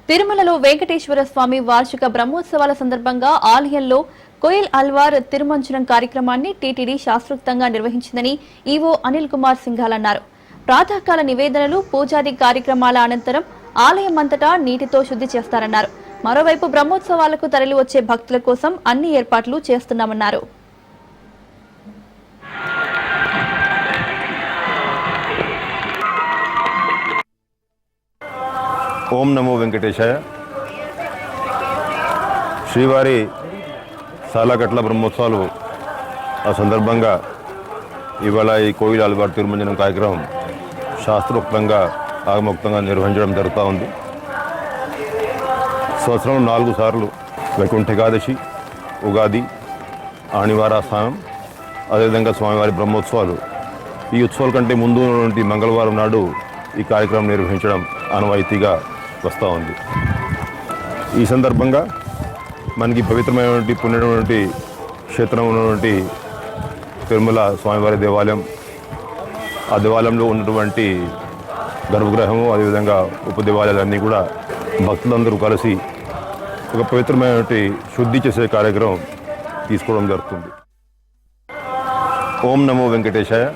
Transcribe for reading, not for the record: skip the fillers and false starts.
తిరుమలలో వెంకటేశ్వర స్వామి వార్షిక బ్రహ్మోత్సవాల సందర్భంగా ఆలయంలో కోయిల్ అల్వార్ తిరుమంజనం కార్యక్రమాన్ని టీటీడీ శాస్త్రోక్తంగా నిర్వహించిందని ఈవో అనిల్ కుమార్ సింఘాల్ అన్నారు. ప్రాతకాల నివేదనలు, పూజాది కార్యక్రమాల అనంతరం ఆలయం అంతటా నీటితో శుద్ధి చేస్తారన్నారు. మరోవైపు బ్రహ్మోత్సవాలకు తరలి వచ్చే భక్తుల కోసం అన్ని ఏర్పాట్లు చేస్తున్నామన్నారు. ఓం నమో వెంకటేశాయ. శ్రీవారి సాలగట్ల బ్రహ్మోత్సవాలు ఆ సందర్భంగా ఇవాళ ఈ కోయిల్ అల్వార్ తిరుమంజనం కార్యక్రమం శాస్త్రోక్తంగా ఆగమోక్తంగా నిర్వహించడం జరుగుతూ ఉంది. సంవత్సరం 4 సార్లు వైకుంఠ ఏకాదశి, ఉగాది, ఆణివార స్నానం, అదేవిధంగా స్వామివారి బ్రహ్మోత్సవాలు. ఈ ఉత్సవాల కంటే ముందు నుండి మంగళవారం నాడు ఈ కార్యక్రమం నిర్వహించడం ఆనవాయితీగా వస్తూ ఉంది. ఈ సందర్భంగా మనకి పవిత్రమైనటువంటి పుణ్యమైనటువంటి క్షేత్రం ఉన్నటువంటి తిరుమల స్వామివారి దేవాలయం, ఆ దేవాలయంలో ఉన్నటువంటి గర్భగృహము, అదేవిధంగా ఉపదేవాలయాలన్నీ కూడా భక్తులందరూ కలిసి ఒక పవిత్రమైనటువంటి శుద్ధి చేసే కార్యక్రమం తీసుకోవడం జరుగుతుంది. ఓం నమో వెంకటేశాయ.